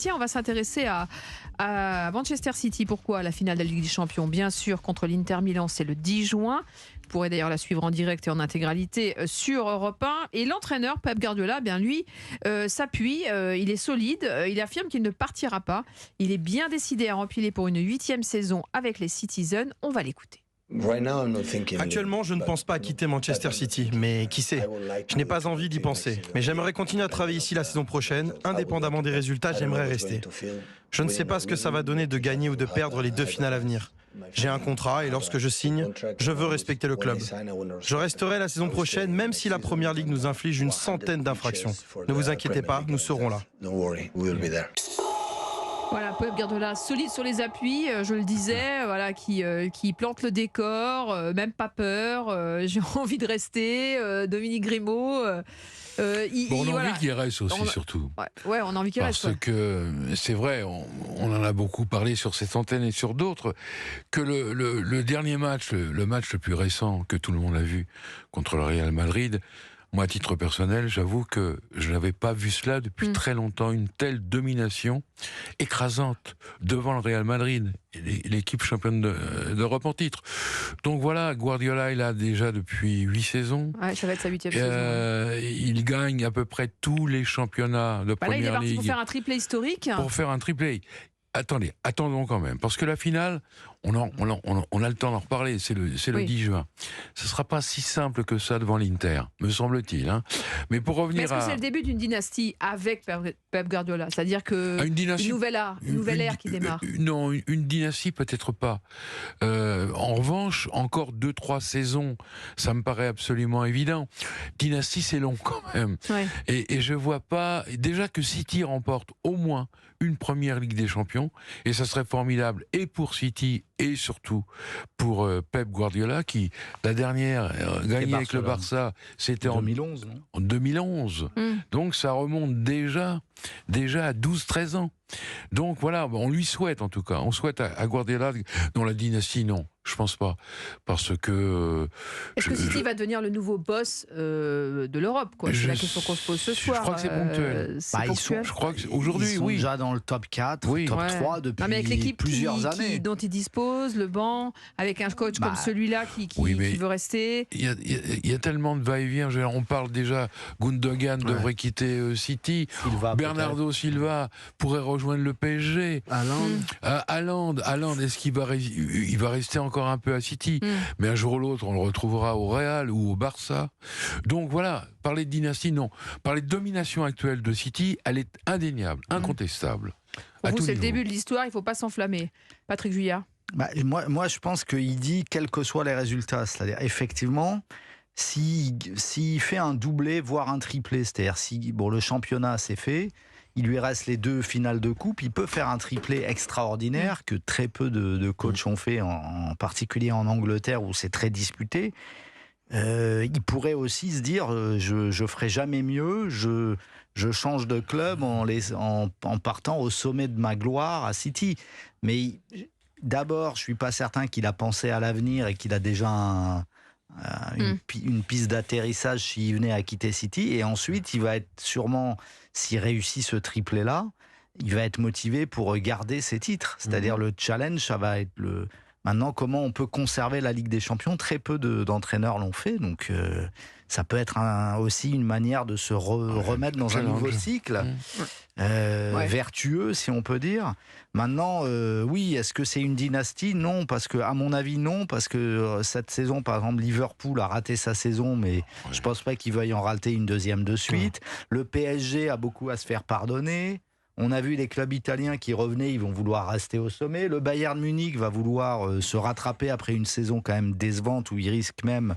Tiens, on va s'intéresser à Manchester City. Pourquoi la finale de la Ligue des Champions? Bien sûr, contre l'Inter Milan, c'est le 10 juin. Vous pourrez d'ailleurs la suivre en direct et en intégralité sur Europe 1. Et l'entraîneur, Pep Guardiola, bien lui, s'appuie. Il est solide. Il affirme qu'il ne partira pas. Il est bien décidé à empiler pour une 8e saison avec les Citizens. On va l'écouter. Actuellement, je ne pense pas à quitter Manchester City, mais qui sait, je n'ai pas envie d'y penser. Mais j'aimerais continuer à travailler ici la saison prochaine, indépendamment des résultats, j'aimerais rester. Je ne sais pas ce que ça va donner de gagner ou de perdre les 2 finales à venir. J'ai un contrat et lorsque je signe, je veux respecter le club. Je resterai la saison prochaine, même si la Première Ligue nous inflige une centaine d'infractions. Ne vous inquiétez pas, nous serons là. Voilà, Pep Guardiola, solide sur les appuis, je le disais, voilà, qui plante le décor, même pas peur, j'ai envie de rester, Dominique Grimaud. On a envie qu'il reste aussi, surtout. Ouais, on a envie qu'il reste. Parce que c'est vrai, on en a beaucoup parlé sur cette antenne et sur d'autres, que le dernier match, le match le plus récent que tout le monde a vu contre le Real Madrid, moi, à titre personnel, j'avoue que je n'avais pas vu cela depuis très longtemps, une telle domination écrasante devant le Real Madrid, l'équipe championne d'Europe en titre. Donc voilà, Guardiola, il a déjà depuis 8 saisons. Ouais, ça va être sa 8e saison. Il gagne à peu près tous les championnats de Première Ligue. Là, il est parti pour faire un triplé historique. Pour faire un triplé. Attendons quand même, parce que la finale, on a le temps d'en reparler, c'est le 10 juin. Ce ne sera pas si simple que ça devant l'Inter, me semble-t-il. Hein. Mais pour revenir est-ce que c'est le début d'une dynastie avec Pep Guardiola? C'est-à-dire une nouvelle ère qui démarre? Non, une dynastie peut-être pas. En revanche, encore 2-3 saisons, ça me paraît absolument évident. Dynastie, c'est long quand même. Ouais. Et je vois pas... Déjà que City remporte au moins une première Ligue des Champions, et ça serait formidable et pour City et surtout pour Pep Guardiola, qui la dernière gagnée avec le Barça, c'était en 2011, non? En 2011. Donc ça remonte déjà à 12-13 ans. Donc voilà, on lui souhaite en tout cas, on souhaite à Guardiola, dans la dynastie, non, je pense pas, parce que... Est-ce que City va devenir le nouveau boss de l'Europe, quoi? C'est la question qu'on se pose ce soir. Je crois que c'est ponctuel. Je crois qu'aujourd'hui, ils sont déjà dans le top 4, top 3 depuis avec l'équipe plusieurs années. Dont il dispose, le banc, avec un coach comme celui-là qui veut rester. Il y a tellement de va-et-vient. On parle déjà, Gundogan devrait quitter City, Bernardo Silva pourrait rejoindre le PSG. Haaland, est-ce qu'il va rester encore un peu à City? Mais un jour ou l'autre, on le retrouvera au Real ou au Barça. Donc voilà, parler de dynastie, non. Parler de domination actuelle de City, elle est indéniable, incontestable. Pour vous, c'est le début de l'histoire, il ne faut pas s'enflammer. Patrick Juillard? Moi, je pense qu'il dit quels que soient les résultats. C'est-à-dire, effectivement, s'il fait un doublé, voire un triplé, c'est-à-dire si le championnat c'est fait, il lui reste les 2 finales de coupe, il peut faire un triplé extraordinaire que très peu de coachs ont fait, en particulier en Angleterre où c'est très disputé. Il pourrait aussi se dire je ferai jamais mieux, je change de club en partant au sommet de ma gloire à City. Mais d'abord, je suis pas certain qu'il a pensé à l'avenir et qu'il a déjà une piste d'atterrissage s'il venait à quitter City. Et ensuite, il va être sûrement, s'il réussit ce triplé-là, il va être motivé pour garder ses titres. C'est-à-dire le challenge, ça va être maintenant, comment on peut conserver la Ligue des Champions? Très peu d'entraîneurs l'ont fait, donc ça peut être aussi une manière de se remettre dans un nouveau cycle vertueux, si on peut dire. Maintenant, oui, est-ce que c'est une dynastie? Non, parce que, à mon avis, non, parce que cette saison, par exemple, Liverpool a raté sa saison, mais je pense pas qu'il veuille en rater une deuxième de suite. Le PSG a beaucoup à se faire pardonner. On a vu les clubs italiens qui revenaient, ils vont vouloir rester au sommet. Le Bayern Munich va vouloir se rattraper après une saison quand même décevante où ils risquent même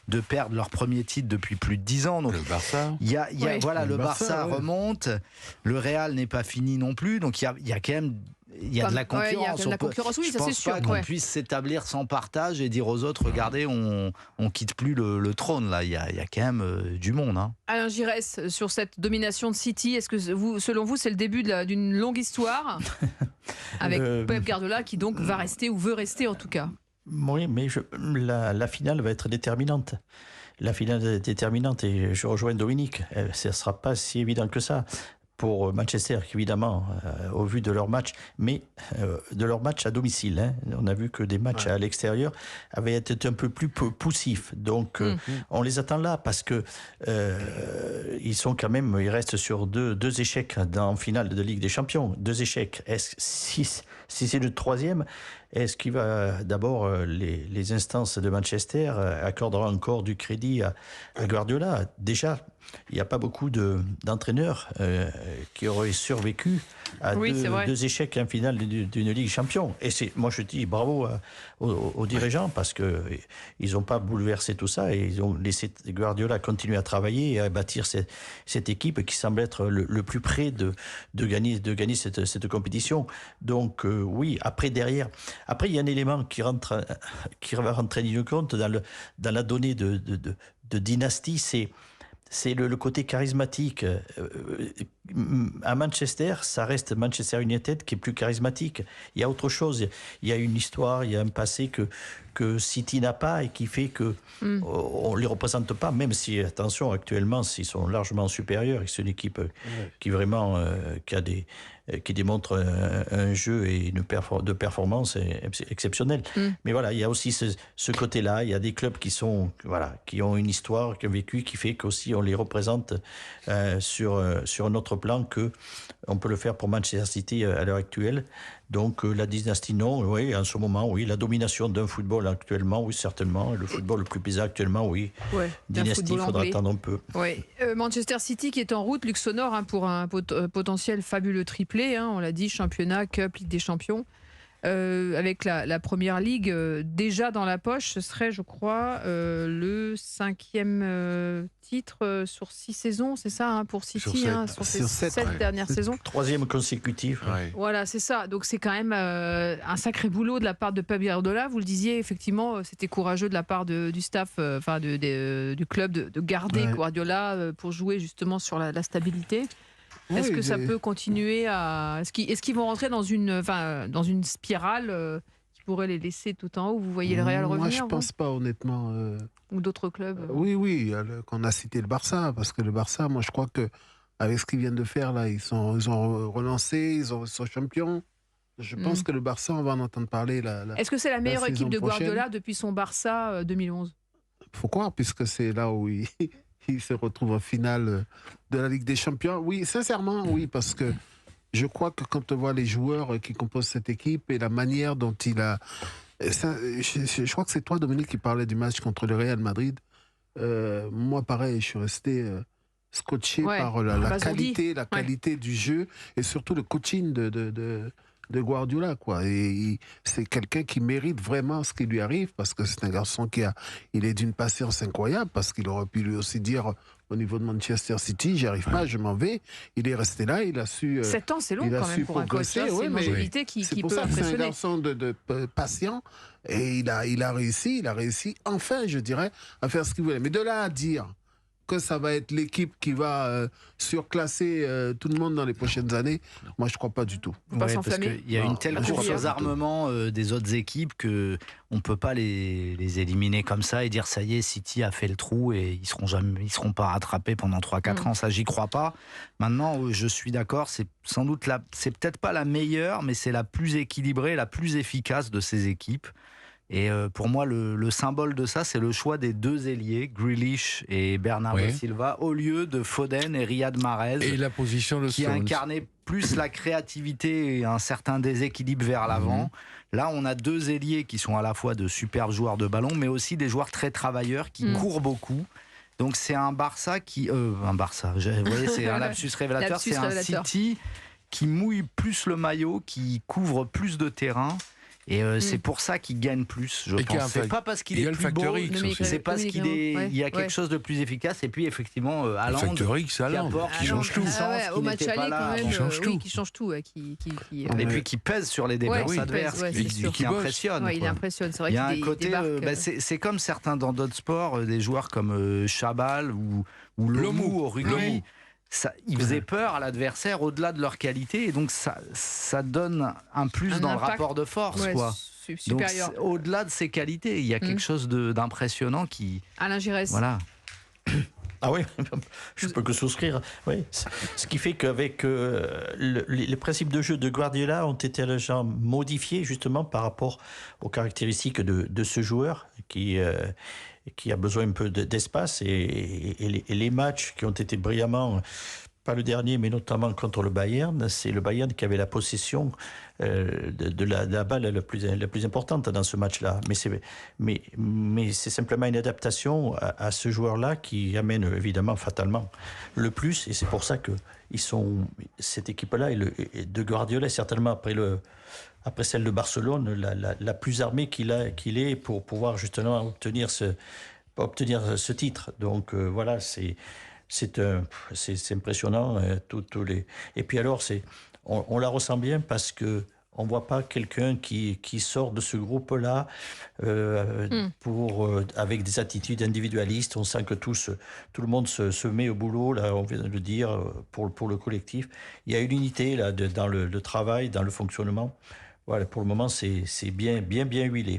de perdre leur premier titre depuis plus de 10 ans. Donc, le Barça. Le Barça remonte. Le Real n'est pas fini non plus. Donc il y a quand même... Il y a de la concurrence. Il y a de la concurrence, oui, ça c'est sûr. Je pense pas qu'on puisse s'établir sans partage et dire aux autres, regardez, on quitte plus le trône. Là, il y a quand même du monde. Hein. Alain Giresse, sur cette domination de City, est-ce que selon vous, c'est le début d'une longue histoire avec Pep Guardiola qui donc va rester ou veut rester en tout cas? Oui, mais la finale va être déterminante. La finale est déterminante et je rejoins Dominique. Ça ne sera pas si évident que ça. pour Manchester, évidemment, au vu de leur match, mais de leur match à domicile. Hein. On a vu que des matchs à l'extérieur avaient été un peu plus poussifs. Donc, on les attend là parce que ils sont quand même, ils restent sur deux échecs en finale de Ligue des Champions. 2 échecs. Si c'est le 3e, est-ce qu'il va d'abord les instances de Manchester accorderont encore du crédit à Guardiola? Déjà, il n'y a pas beaucoup d'entraîneurs qui auraient survécu à 2 échecs en finale d'une Ligue des Champions. Et moi je dis bravo aux dirigeants parce qu'ils n'ont pas bouleversé tout ça et ils ont laissé Guardiola continuer à travailler et à bâtir cette équipe qui semble être le plus près de gagner cette compétition. Donc oui, après il y a un élément qui va rentrer en ligne de compte dans la donnée de dynastie, c'est le côté charismatique. À Manchester, ça reste Manchester United qui est plus charismatique. Il y a autre chose. Il y a une histoire, il y a un passé que City n'a pas et qui fait que on les représente pas, même si, attention, actuellement, ils sont largement supérieurs. C'est une équipe qui vraiment qui démontre un jeu et de performance exceptionnelle. Mais voilà, il y a aussi ce côté-là. Il y a des clubs qui ont une histoire, qui ont vécu, qui fait qu'aussi on les représente sur un autre plan que on peut le faire pour Manchester City à l'heure actuelle. Donc la dynastie, non, oui, en ce moment, oui. La domination d'un football actuellement, oui, certainement. Le football le plus bizarre actuellement, oui. Ouais, dynastie, il faudra attendre un peu. Ouais. Manchester City qui est en route, luxe sonore pour un potentiel fabuleux triplé. On l'a dit, championnat, cup, Ligue des Champions. Avec la Première Ligue déjà dans la poche, ce serait, je crois, le 5e titre sur 6 saisons, c'est ça, pour City, sur ces 7 dernières saisons. 3e consécutif. Ouais. Voilà, c'est ça. Donc c'est quand même un sacré boulot de la part de Pep Guardiola. Vous le disiez, effectivement, c'était courageux de la part du staff, du club, de garder Guardiola pour jouer justement sur la stabilité. Est-ce que ça peut continuer à... Est-ce qu'ils vont rentrer dans une spirale qui pourrait les laisser tout en haut? Vous voyez le Real revenir? Moi, je ne pense pas, honnêtement. Ou d'autres clubs? Oui, qu'on a cité le Barça, parce que le Barça, moi, je crois qu'avec ce qu'ils viennent de faire, là, ils ont relancé, ils sont champions. Je pense que le Barça, on va en entendre parler. Est-ce que c'est la meilleure équipe de Guardiola depuis son Barça 2011? Pourquoi? Puisque c'est là où il se retrouve en finale de la Ligue des Champions. Oui, sincèrement, oui, parce que je crois que quand on voit les joueurs qui composent cette équipe et la manière dont il a... je crois que c'est toi, Dominique, qui parlais du match contre le Real Madrid. Moi, pareil, je suis resté scotché par la qualité du jeu et surtout le coaching de Guardiola, quoi. Et c'est quelqu'un qui mérite vraiment ce qui lui arrive, parce que c'est un garçon il est d'une patience incroyable, parce qu'il aurait pu lui aussi dire au niveau de Manchester City, j'y arrive pas, je m'en vais. Il est resté là, il a su... 7 ans, c'est long quand même pour un coach. C'est une longévité qui peut impressionner. C'est un garçon de patient, et il a réussi, enfin, je dirais, à faire ce qu'il voulait. Mais de là à dire que ça va être l'équipe qui va surclasser tout le monde dans les prochaines années, moi je ne crois pas du tout. Parce qu'il y a une telle course aux armements des autres équipes qu'on ne peut pas les éliminer comme ça et dire ça y est, City a fait le trou et ils seront pas rattrapés pendant 3-4 ans. Ça, j'y crois pas. Maintenant, je suis d'accord, c'est sans doute c'est peut-être pas la meilleure, mais c'est la plus équilibrée, la plus efficace de ces équipes. Et pour moi, le symbole de ça, c'est le choix des 2 ailiers, Grealish et Bernardo Silva, au lieu de Foden et Riyad Mahrez. Et la position de qui incarnait plus la créativité et un certain déséquilibre vers l'avant. Là, on a 2 ailiers qui sont à la fois de superbes joueurs de ballon, mais aussi des joueurs très travailleurs qui courent beaucoup. Donc c'est un Barça qui... vous voyez, c'est un lapsus révélateur. C'est un City qui mouille plus le maillot, qui couvre plus de terrain. Et c'est pour ça qu'il gagne plus, je pense. C'est pas parce qu'il est plus beau, c'est parce qu'il y a quelque chose de plus efficace. Et puis effectivement, Haaland, le facteur X, qui change tout. Au match aller, quand même, qui change tout. Et puis qui pèse sur les défenses adverses, qui impressionne. Il impressionne, c'est vrai. Il y a un côté, c'est comme certains dans d'autres sports, des joueurs comme Chabal ou Lomou au rugby. Ils faisaient peur à l'adversaire au-delà de leur qualité, et donc ça donne un plus dans le rapport de force, quoi. Supérieur. Donc, au-delà de ses qualités, il y a quelque chose d'impressionnant qui... Alain Giresse. Voilà. Ah oui, je peux que souscrire. Oui. Ce qui fait qu'avec les principes de jeu de Guardiola ont été légèrement modifiés justement par rapport aux caractéristiques de ce joueur qui a besoin un peu d'espace et les matchs qui ont été brillamment, pas le dernier, mais notamment contre le Bayern, c'est le Bayern qui avait la possession de la balle la plus importante dans ce match-là. Mais c'est simplement une adaptation à ce joueur-là qui amène évidemment fatalement le plus. Et c'est pour ça que cette équipe-là de Guardiola est certainement après celle de Barcelone la plus armée qu'il est pour pouvoir justement obtenir ce titre. Donc voilà, c'est impressionnant. Et puis alors, on la ressent bien parce que on voit pas quelqu'un qui sort de ce groupe-là avec des attitudes individualistes. On sent que tout le monde se met au boulot, là, on vient de le dire, pour le collectif. Il y a une unité là, dans le travail, dans le fonctionnement. Voilà, pour le moment, c'est bien huilé.